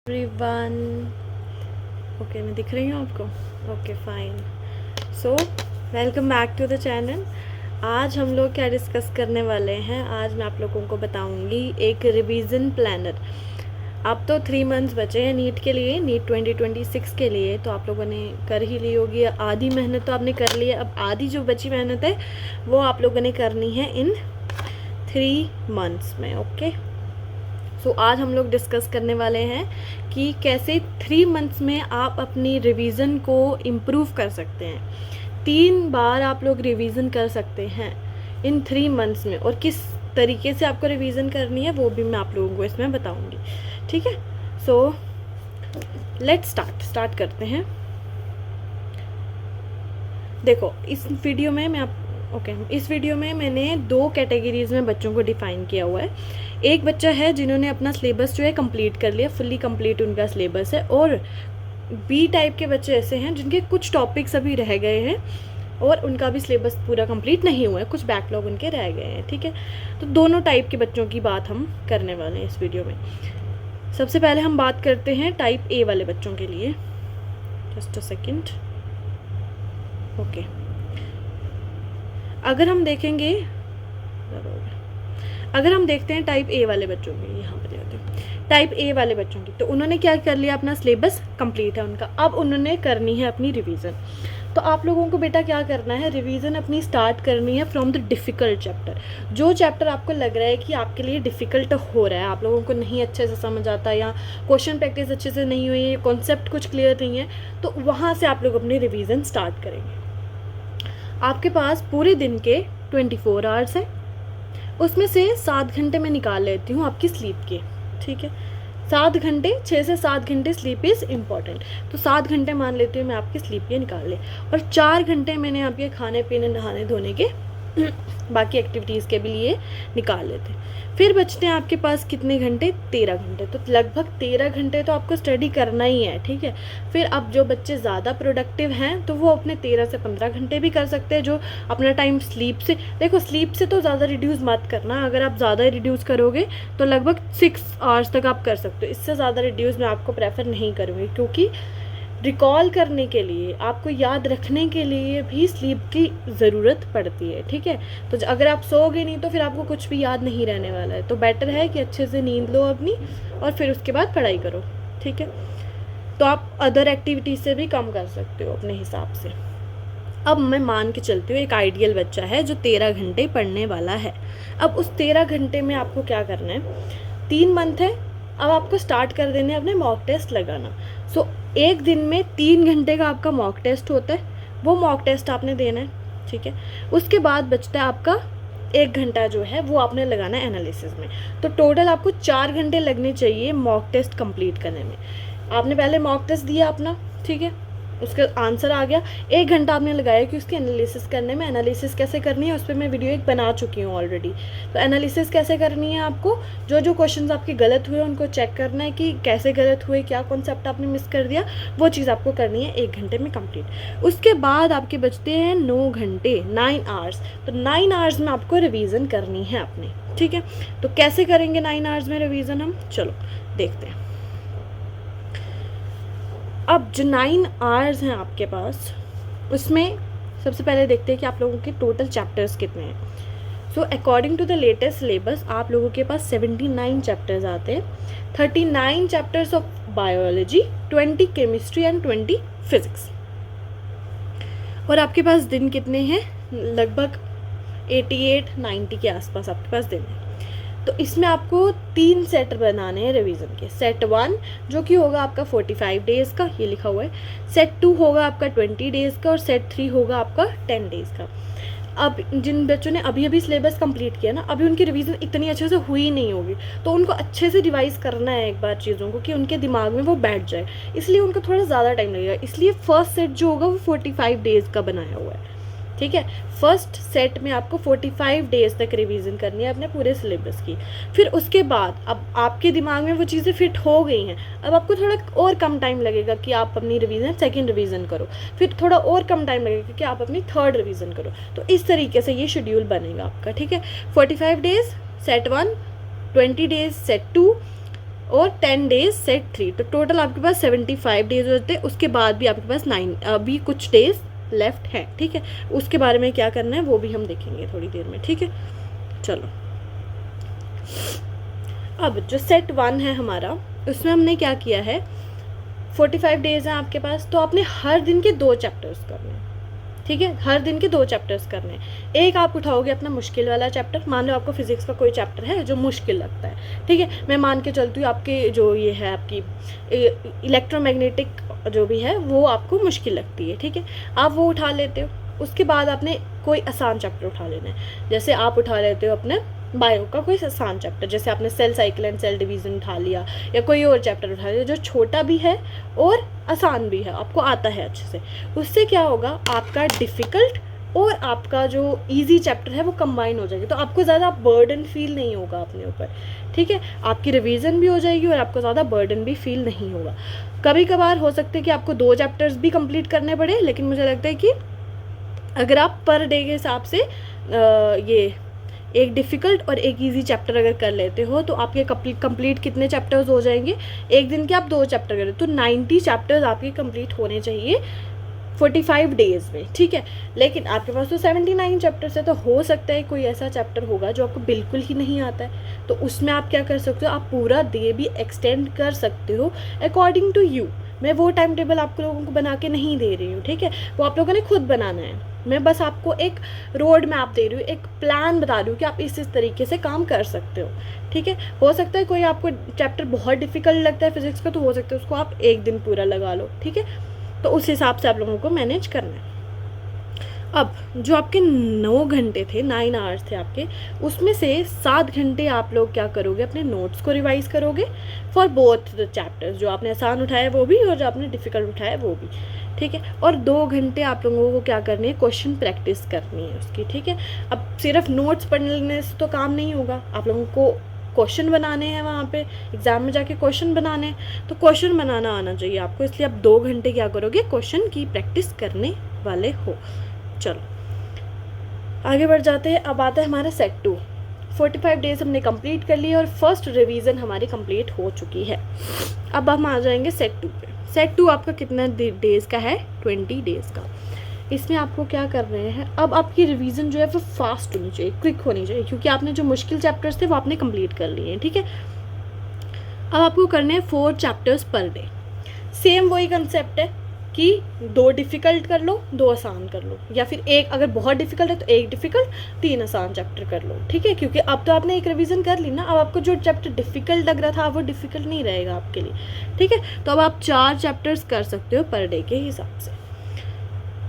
Everyone. Okay, मैं दिख रही हूँ आपको? Okay fine. So welcome back to the channel. आज हम लोग क्या डिस्कस करने वाले हैं? आज मैं आप लोगों को बताऊंगी एक रिवीजन प्लानर। अब तो 3 मंथ्स बचे हैं नीट के लिए, नीट 2026 के लिए। तो आप लोगों ने कर ही ली होगी, आधी मेहनत तो आपने कर ली है। अब आधी जो बची मेहनत है वो आप लोगों ने करनी है इन 3 मंथ्स में। ओके, सो आज हम लोग डिस्कस करने वाले हैं कि कैसे 3 मंथ्स में आप अपनी रिवीजन को इम्प्रूव कर सकते हैं। 3 बार आप लोग रिवीजन कर सकते हैं इन 3 मंथ्स में, और किस तरीके से आपको रिवीजन करनी है वो भी मैं आप लोगों को इसमें बताऊंगी। ठीक है, सो लेट्स स्टार्ट करते हैं। देखो, इस वीडियो में इस वीडियो में मैंने 2 कैटेगरीज में बच्चों को डिफ़ाइन किया हुआ है। एक बच्चा है जिन्होंने अपना सिलेबस जो है कंप्लीट कर लिया, फुल्ली कंप्लीट उनका सिलेबस है, और बी टाइप के बच्चे ऐसे हैं जिनके कुछ टॉपिक्स अभी रह गए हैं और उनका भी सिलेबस पूरा कंप्लीट नहीं हुआ है, कुछ बैकलॉग उनके रह गए हैं। ठीक है, तो दोनों टाइप के बच्चों की बात हम करने वाले हैं इस वीडियो में। सबसे पहले हम बात करते हैं टाइप ए वाले बच्चों के लिए। Just a second. ओके, अगर हम देखते हैं टाइप ए वाले बच्चों की, यहाँ पर जाते हैं टाइप ए वाले बच्चों की, तो उन्होंने क्या कर लिया, अपना सिलेबस कंप्लीट है उनका। अब उन्होंने करनी है अपनी रिवीजन। तो आप लोगों को बेटा क्या करना है, रिवीजन अपनी स्टार्ट करनी है फ्रॉम द डिफ़िकल्ट चैप्टर। जो चैप्टर आपको लग रहा है कि आपके लिए डिफ़िकल्ट हो रहा है, आप लोगों को नहीं अच्छे से समझ आता, या क्वेश्चन प्रैक्टिस अच्छे से नहीं हुई है, कॉन्सेप्ट कुछ क्लियर नहीं है, तो वहाँ से आप लोग अपनी रिवीजन स्टार्ट करेंगे। आपके पास पूरे दिन के 24 आवर्स हैं, उसमें से 7 घंटे मैं निकाल लेती हूँ आपकी स्लीप के। ठीक है, 7 घंटे, 6 से 7 घंटे स्लीप इज़ इम्पॉर्टेंट, तो 7 घंटे मान लेती हूँ मैं आपकी स्लीप के निकाल ले, और 4 घंटे मैंने आपके खाने पीने नहाने धोने के बाकी एक्टिविटीज़ के भी लिए निकाल लेते हैं। फिर बचते हैं आपके पास कितने घंटे? 13 घंटे। तो लगभग 13 घंटे तो आपको स्टडी करना ही है। ठीक है, फिर अब जो बच्चे ज़्यादा प्रोडक्टिव हैं तो वो अपने 13 से 15 घंटे भी कर सकते हैं, जो अपना टाइम स्लीप से, देखो स्लीप से तो ज़्यादा रिड्यूस मत करना। अगर आप ज़्यादा रिड्यूस करोगे तो लगभग 6 आवर्स तक आप कर सकते हो। इससे ज़्यादा रिड्यूस मैं आपको प्रेफर नहीं करूँगी, क्योंकि रिकॉल करने के लिए, आपको याद रखने के लिए भी स्लीप की ज़रूरत पड़ती है। ठीक है, तो अगर आप सोओगे नहीं तो फिर आपको कुछ भी याद नहीं रहने वाला है। तो बेटर है कि अच्छे से नींद लो अपनी, और फिर उसके बाद पढ़ाई करो। ठीक है, तो आप अदर एक्टिविटीज़ से भी कम कर सकते हो अपने हिसाब से। अब मैं मान के चलती हूँ एक आइडियल बच्चा है जो 13 घंटे पढ़ने वाला है। अब उस 13 घंटे में आपको क्या करना है, 3 मंथ है, अब आपको स्टार्ट कर देने अपने मॉक टेस्ट लगाना। सो एक दिन में 3 घंटे का आपका मॉक टेस्ट होता है, वो मॉक टेस्ट आपने देना है। ठीक है, उसके बाद बचता है आपका 1 घंटा जो है वो आपने लगाना है एनालिसिस में। तो टोटल आपको 4 घंटे लगने चाहिए मॉक टेस्ट कंप्लीट करने में। आपने पहले मॉक टेस्ट दिया अपना, ठीक है, उसका आंसर आ गया, 1 घंटा आपने लगाया कि उसकी एनालिसिस करने में। एनालिसिस कैसे करनी है उस पर मैं वीडियो एक बना चुकी हूँ ऑलरेडी। तो एनालिसिस कैसे करनी है, आपको जो जो क्वेश्चंस आपके गलत हुए उनको चेक करना है कि कैसे गलत हुए, क्या कॉन्सेप्ट आपने मिस कर दिया, वो चीज़ आपको करनी है 1 घंटे में कंप्लीट। उसके बाद आपके बचते हैं 9 घंटे, 9 आवर्स। तो 9 आवर्स में आपको रिवीजन करनी है अपने। ठीक है, तो कैसे करेंगे 9 आवर्स में रिवीजन हम, चलो देखते हैं। अब जो 9 आवर्स हैं आपके पास, उसमें सबसे पहले देखते हैं कि आप लोगों के टोटल चैप्टर्स कितने हैं। So according to the latest syllabus आप लोगों के पास 79 चैप्टर्स आते हैं। 39 chapters of biology, 20 chemistry and 20 physics. और आपके पास दिन कितने हैं? लगभग 88-90 के आसपास आपके पास दिन है। तो इसमें आपको 3 सेट बनाने हैं रिवीजन के। सेट 1 जो कि होगा आपका 45 डेज़ का, ये लिखा हुआ है। सेट 2 होगा आपका 20 डेज़ का, और सेट 3 होगा आपका 10 डेज़ का। अब जिन बच्चों ने अभी अभी सिलेबस कंप्लीट किया ना, अभी उनकी रिवीजन इतनी अच्छे से हुई नहीं होगी, तो उनको अच्छे से रिवाइज करना है एक बार चीज़ों को, कि उनके दिमाग में वो बैठ जाए। इसलिए उनको थोड़ा ज़्यादा टाइम लगेगा। इसलिए फर्स्ट सेट जो होगा वो 45 डेज़ का बनाया हुआ है। ठीक है, फर्स्ट सेट में आपको 45 डेज़ तक रिवीजन करनी है अपने पूरे सिलेबस की। फिर उसके बाद अब आपके दिमाग में वो चीज़ें फिट हो गई हैं, अब आपको थोड़ा और कम टाइम लगेगा कि आप अपनी रिवीजन सेकंड रिवीजन करो, फिर थोड़ा और कम टाइम लगेगा कि आप अपनी थर्ड रिवीजन करो। तो इस तरीके से ये शेड्यूल बनेगा आपका। ठीक है, 45 डेज़ सेट 1, 20 डेज़ सेट 2, और 10 डेज सेट 3, तो टोटल आपके पास 75 डेज होते हैं। उसके बाद भी आपके पास 9 अभी कुछ डेज लेफ्ट है, ठीक है। उसके बारे में क्या करना है वो भी हम देखेंगे थोड़ी देर में, ठीक है। चलो, अब जो सेट 1 है हमारा, उसमें हमने क्या किया है, 45 डेज हैं आपके पास, तो आपने हर दिन के 2 चैप्टर्स करने हैं, ठीक है। हर दिन के 2 चैप्टर्स करने हैं। एक आप उठाओगे अपना मुश्किल वाला चैप्टर, मान लो आपको फिजिक्स का कोई चैप्टर है जो मुश्किल लगता है, ठीक है। मैं मान के चलती हूँ आपके जो ये है आपकी इलेक्ट्रोमैग्नेटिक जो भी है वो आपको मुश्किल लगती है, ठीक है। आप वो उठा लेते हो। उसके बाद आपने कोई आसान चैप्टर उठा लेना है, जैसे आप उठा लेते हो अपने बायो का कोई आसान चैप्टर, जैसे आपने cell cycle and cell division उठा लिया, या कोई और चैप्टर उठा लिया जो छोटा भी है और आसान भी है, आपको आता है अच्छे से। उससे क्या होगा, आपका डिफ़िकल्ट और आपका जो इजी चैप्टर है वो कंबाइन हो जाएगी, तो आपको ज़्यादा बर्डन फील नहीं होगा अपने ऊपर, ठीक है। आपकी रिवीजन भी हो जाएगी और आपको ज़्यादा बर्डन भी फील नहीं होगा। कभी कभार हो सकता है कि आपको 2 चैप्टर्स भी कंप्लीट करने पड़े, लेकिन मुझे लगता है कि अगर आप पर डे के हिसाब से ये एक डिफ़िकल्ट और एक इजी चैप्टर अगर कर लेते हो तो आपके कंप्लीट कितने चैप्टर्स हो जाएंगे, एक दिन के आप 2 चैप्टर करें तो 90 चैप्टर्स आपके कंप्लीट होने चाहिए 45 डेज़ में, ठीक है। लेकिन आपके पास तो 79 चैप्टर्स है, तो हो सकता है कोई ऐसा चैप्टर होगा जो आपको बिल्कुल ही नहीं आता है, तो उसमें आप क्या कर सकते हो, आप पूरा डे भी एक्सटेंड कर सकते हो अकॉर्डिंग टू यू। मैं वो टाइम टेबल आप लोगों को बना के नहीं दे रही हूँ, ठीक है, वो आप लोगों ने खुद बनाना है। मैं बस आपको एक रोड मैप दे रही हूँ, एक प्लान बता रही हूँ कि आप इस तरीके से काम कर सकते हो, ठीक है। हो सकता है कोई आपको चैप्टर बहुत डिफ़िकल्ट लगता है फिजिक्स का, तो हो सकता है उसको आप एक दिन पूरा लगा लो, ठीक है। तो उस हिसाब से आप लोगों को मैनेज करना है। अब जो आपके 9 घंटे थे, 9 आवर्स थे आपके, उसमें से 7 घंटे आप लोग क्या करोगे, अपने नोट्स को रिवाइज करोगे फॉर बोथ द चैप्टर्स, जो आपने आसान उठाया वो भी और जो आपने डिफ़िकल्ट उठाया वो भी, ठीक है। और 2 घंटे आप लोगों को क्या करनी है, क्वेश्चन प्रैक्टिस करनी है उसकी, ठीक है। अब सिर्फ नोट्स पढ़ने से तो काम नहीं होगा, आप लोगों को क्वेश्चन बनाने हैं, वहाँ पे एग्ज़ाम में जाके क्वेश्चन बनाने हैं, तो क्वेश्चन बनाना आना चाहिए आपको, इसलिए आप 2 घंटे क्या करोगे, क्वेश्चन की प्रैक्टिस करने वाले हो। चलो आगे बढ़ जाते हैं। अब आता है हमारा सेट 2। 45 डेज हमने कंप्लीट कर लिए और फर्स्ट रिवीजन हमारी कंप्लीट हो चुकी है। अब हम आ जाएंगे सेट 2 पे। सेट 2 आपका कितना डेज़ का है, 20 डेज़ का। इसमें आपको क्या कर रहे हैं, अब आपकी रिवीजन जो है वो फास्ट होनी चाहिए, क्विक होनी चाहिए, क्योंकि आपने जो मुश्किल चैप्टर्स थे वो आपने कंप्लीट कर लिए हैं, ठीक है। अब आपको करने हैं 4 चैप्टर्स पर डे। सेम वही कंसेप्ट है कि 2 डिफ़िकल्ट कर लो, 2 आसान कर लो, या फिर एक अगर बहुत डिफ़िकल्ट है तो 1 डिफ़िकल्ट 3 आसान चैप्टर कर लो, ठीक है। क्योंकि अब तो आपने एक रिवीजन कर ली ना, अब आपको जो चैप्टर डिफ़िकल्ट लग रहा था वो डिफ़िकल्ट नहीं रहेगा आपके लिए, ठीक है। तो अब आप 4 चैप्टर्स कर सकते हो पर डे के हिसाब से।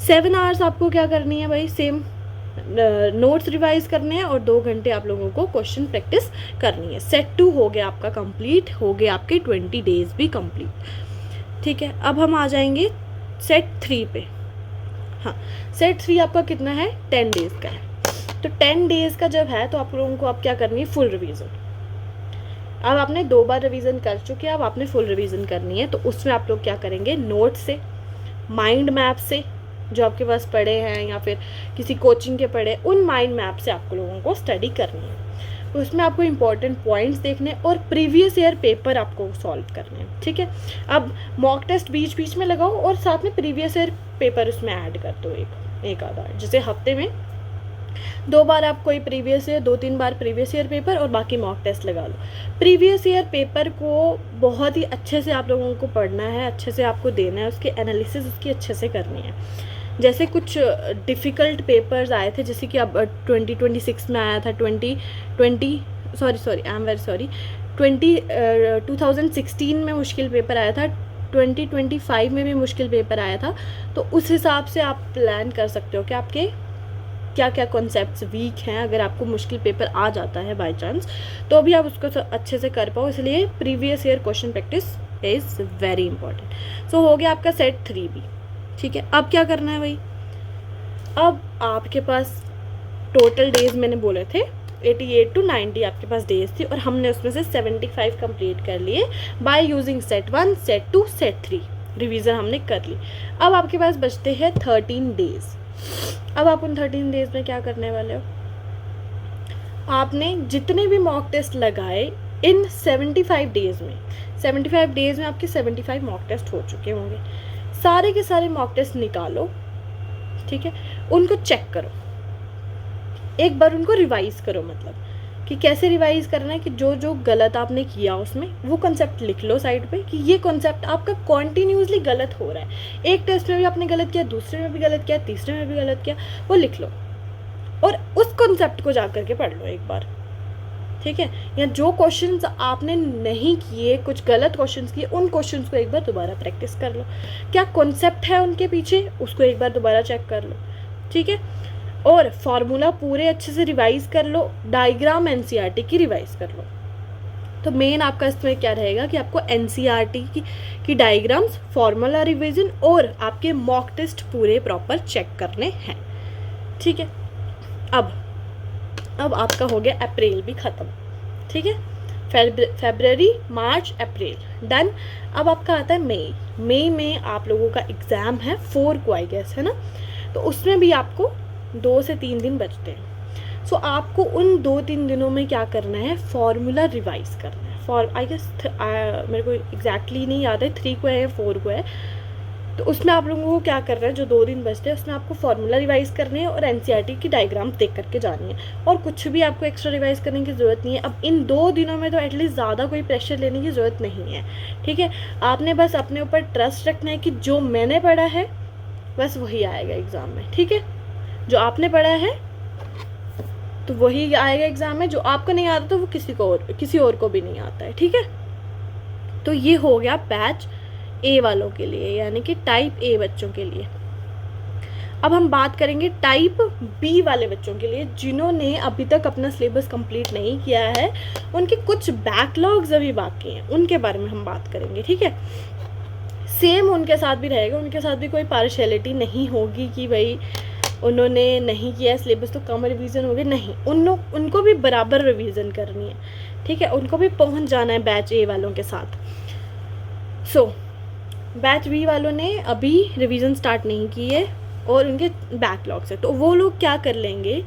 7 आवर्स आपको क्या करनी है भाई, सेम नोट्स रिवाइज करने हैं और 2 घंटे आप लोगों को क्वेश्चन प्रैक्टिस करनी है। सेट 2 हो गया आपका कंप्लीट, हो गए आपके 20 डेज भी कंप्लीट, ठीक है। अब हम आ जाएंगे सेट 3 पे। हाँ, सेट 3 आपका कितना है, 10 डेज़ का है। तो 10 डेज़ का जब है तो आप लोगों को अब क्या करनी है, फुल रिवीजन। अब आपने 2 बार रिवीजन कर चुके हैं, अब आपने फुल रिवीजन करनी है। तो उसमें आप लोग क्या करेंगे, नोट से, माइंड मैप से जो आपके पास पढ़े हैं या फिर किसी कोचिंग के पढ़े, उन माइंड मैप से आपको लोगों को स्टडी करनी है। उसमें आपको इंपॉर्टेंट पॉइंट्स देखने और प्रीवियस ईयर पेपर आपको सॉल्व करने हैं, ठीक है। अब मॉक टेस्ट बीच बीच में लगाओ और साथ में प्रीवियस ईयर पेपर उसमें ऐड कर दो, एक आधा, जैसे हफ्ते में 2 बार आप कोई प्रीवियस ईयर, 2-3 बार प्रीवियस ईयर पेपर और बाकी मॉक टेस्ट लगा लो। प्रीवियस ईयर पेपर को बहुत ही अच्छे से आप लोगों को पढ़ना है, अच्छे से आपको देना है, उसकी एनालिसिस उसकी अच्छे से करनी है। जैसे कुछ डिफ़िकल्ट पेपर्स आए थे, जैसे कि अब 2026 में आया था, 2016 में मुश्किल पेपर आया था, 2025 में भी मुश्किल पेपर आया था। तो उस हिसाब से आप प्लान कर सकते हो कि आपके क्या क्या कॉन्सेप्ट्स वीक हैं। अगर आपको मुश्किल पेपर आ जाता है बाय चांस, तो भी आप उसको अच्छे से कर पाओ, इसलिए previous year question practice is very important. So हो गया आपका सेट 3 भी, ठीक है। अब क्या करना है भाई, अब आपके पास टोटल डेज मैंने बोले थे 88 to 90 आपके पास डेज थी, और हमने उसमें से 75 कंप्लीट कर लिए by using set 1, set 2, set 3 revision हमने कर ली। अब आपके पास बचते हैं 13 डेज। अब आप उन 13 डेज में क्या करने वाले हो, आपने जितने भी मॉक टेस्ट लगाए इन 75 डेज में 75 डेज़ में आपके 75 मॉक टेस्ट हो चुके होंगे। सारे के सारे मॉक टेस्ट निकालो, ठीक है, उनको चेक करो, एक बार उनको रिवाइज़ करो, मतलब कि कैसे रिवाइज़ करना है कि जो जो गलत आपने किया उसमें वो कॉन्सेप्ट लिख लो साइड पे कि ये कॉन्सेप्ट आपका कॉन्टीन्यूसली गलत हो रहा है। एक टेस्ट में भी आपने गलत किया, दूसरे में भी गलत किया, तीसरे में भी गलत किया, वो लिख लो और उस कॉन्सेप्ट को जा करके पढ़ लो एक बार, ठीक है। या जो क्वेश्चंस आपने नहीं किए, कुछ गलत क्वेश्चंस किए, उन क्वेश्चंस को एक बार दोबारा प्रैक्टिस कर लो, क्या कॉन्सेप्ट है उनके पीछे उसको एक बार दोबारा चेक कर लो, ठीक है। और फार्मूला पूरे अच्छे से रिवाइज़ कर लो, डायग्राम एनसीईआरटी की रिवाइज़ कर लो। तो मेन आपका इसमें क्या रहेगा कि आपको एनसीईआरटी की डायग्राम्स, फार्मूला रिवीजन और आपके मॉक टेस्ट पूरे प्रॉपर चेक करने हैं, ठीक है। अब आपका हो गया अप्रैल भी ख़त्म, ठीक है। फरवरी, मार्च, अप्रैल डन। अब आपका आता है मई में आप लोगों का एग्ज़ाम है 4 को, आई गेस, है ना। तो उसमें भी आपको 2 से 3 दिन बचते हैं। सो आपको उन 2-3 दिनों में क्या करना है, फार्मूला रिवाइज़ करना है। आई गेस मेरे को एग्जैक्टली नहीं याद है 3 को है या 4 को है। तो उसमें आप लोगों को क्या करना है, जो 2 दिन बचते हैं उसमें आपको फार्मूला रिवाइज़ करने हैं और एनसीईआरटी की डायग्राम देख करके जानी है, और कुछ भी आपको एक्स्ट्रा रिवाइज़ करने की ज़रूरत नहीं है। अब इन 2 दिनों में तो एटलीस्ट ज़्यादा कोई प्रेशर लेने की ज़रूरत नहीं है, ठीक है। आपने बस अपने ऊपर ट्रस्ट रखना है कि जो मैंने पढ़ा है बस वही आएगा एग्ज़ाम में, ठीक है। जो आपने पढ़ा है तो वही आएगा एग्ज़ाम में, जो आपको नहीं आता तो वो किसी और को भी नहीं आता है, ठीक है। तो ये हो गया बैच ए वालों के लिए, यानी कि टाइप ए बच्चों के लिए। अब हम बात करेंगे टाइप बी वाले बच्चों के लिए, जिन्होंने अभी तक अपना सिलेबस कंप्लीट नहीं किया है, उनके कुछ बैकलॉग्स अभी बाकी हैं, उनके बारे में हम बात करेंगे, ठीक है। सेम उनके साथ भी रहेगा, उनके साथ भी कोई पार्शियलिटी नहीं होगी कि भाई उन्होंने नहीं किया सिलेबस तो कम रिवीजन हो गए, नहीं, उनको भी बराबर रिवीजन करनी है, ठीक है। उनको भी पहुंच जाना है बैच ए वालों के साथ। सो बैच बी वालों ने अभी रिवीजन स्टार्ट नहीं की है और उनके बैकलॉग्स है, तो वो लोग क्या कर लेंगे,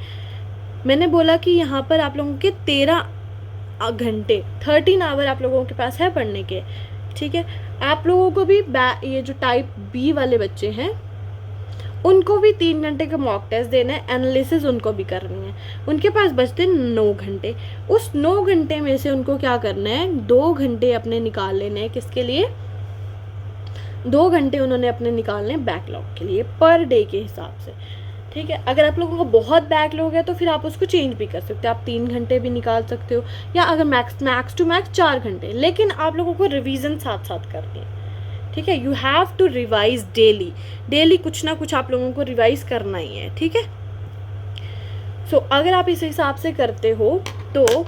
मैंने बोला कि यहाँ पर आप लोगों के 13 घंटे 13 आवर आप लोगों के पास है पढ़ने के, ठीक है। आप लोगों को भी ये जो टाइप बी वाले बच्चे हैं उनको भी 3 घंटे का मॉक टेस्ट देना है, एनालिसिस उनको भी करनी है। उनके पास बचते 9 घंटे। उस 9 घंटे में से उनको क्या करना है, 2 घंटे अपने निकाल लेने हैं। किसके लिए? 2 घंटे उन्होंने अपने निकालने बैकलॉग के लिए, पर डे के हिसाब से, ठीक है। अगर आप लोगों को बहुत बैकलॉग है तो फिर आप उसको चेंज भी कर सकते हो, आप 3 घंटे भी निकाल सकते हो, या अगर मैक्स टू मैक्स 4 घंटे, लेकिन आप लोगों को रिवीजन साथ साथ करनी है, ठीक है। You have to revise daily कुछ ना कुछ आप लोगों को रिवाइज करना ही है, ठीक है। सो अगर आप इस हिसाब से करते हो तो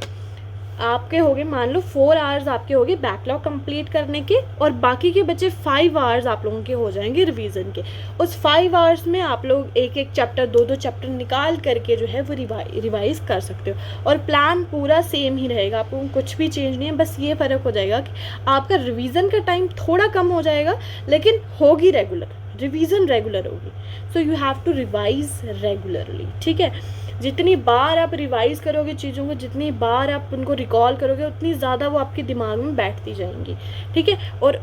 आपके हो गए, मान लो 4 आवर्स आपके हो गए बैकलॉग कंप्लीट करने के, और बाकी के बचे 5 आवर्स आप लोगों के हो जाएंगे रिवीजन के। उस 5 आवर्स में आप लोग एक चैप्टर 2 चैप्टर निकाल करके जो है वो रिवाइज कर सकते हो, और प्लान पूरा सेम ही रहेगा, आप लोगों को कुछ भी चेंज नहीं है। बस ये फ़र्क हो जाएगा कि आपका रिवीजन का टाइम थोड़ा कम हो जाएगा, लेकिन होगी रेगुलर, रिवीजन रेगुलर होगी। So you have to revise regularly, ठीक है। जितनी बार आप रिवाइज करोगे चीज़ों को, जितनी बार आप उनको रिकॉल करोगे, उतनी ज़्यादा वो आपके दिमाग में बैठती जाएंगी, ठीक है। और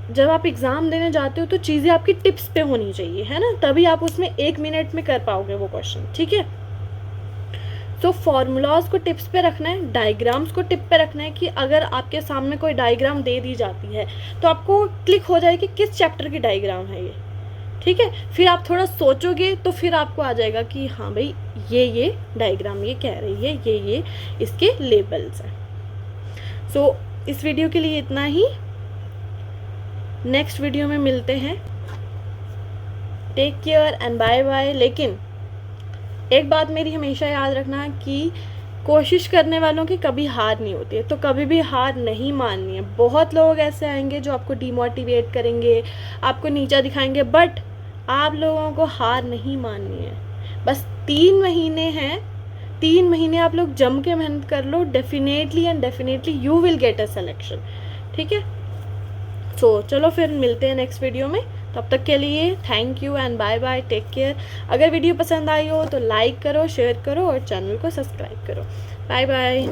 जब आप एग्ज़ाम देने जाते हो तो चीज़ें आपकी टिप्स पे होनी चाहिए, है ना, तभी आप उसमें 1 मिनट में कर पाओगे वो क्वेश्चन, ठीक है। तो फॉर्मूलाज को टिप्स पे रखना है, डायग्राम्स को टिप पे रखना है कि अगर आपके सामने कोई डायग्राम दे दी जाती है तो आपको क्लिक हो जाए कि किस चैप्टर की डायग्राम है ये, ठीक है। फिर आप थोड़ा सोचोगे तो फिर आपको आ जाएगा कि हाँ भाई ये डायग्राम ये कह रही है, ये इसके लेबल्स हैं। सो इस वीडियो के लिए इतना ही, नेक्स्ट वीडियो में मिलते हैं। Take care and bye bye. लेकिन एक बात मेरी हमेशा याद रखना कि कोशिश करने वालों की कभी हार नहीं होती है, तो कभी भी हार नहीं माननी है। बहुत लोग ऐसे आएंगे जो आपको डिमोटिवेट करेंगे, आपको नीचा दिखाएंगे, बट आप लोगों को हार नहीं माननी है। बस 3 महीने हैं, 3 महीने आप लोग जम के मेहनत कर लो, definitely you will get a selection, ठीक है। सो चलो फिर मिलते हैं नेक्स्ट वीडियो में, तब तक के लिए thank you and bye bye, take care. अगर वीडियो पसंद आई हो तो लाइक करो, शेयर करो और चैनल को सब्सक्राइब करो। Bye bye.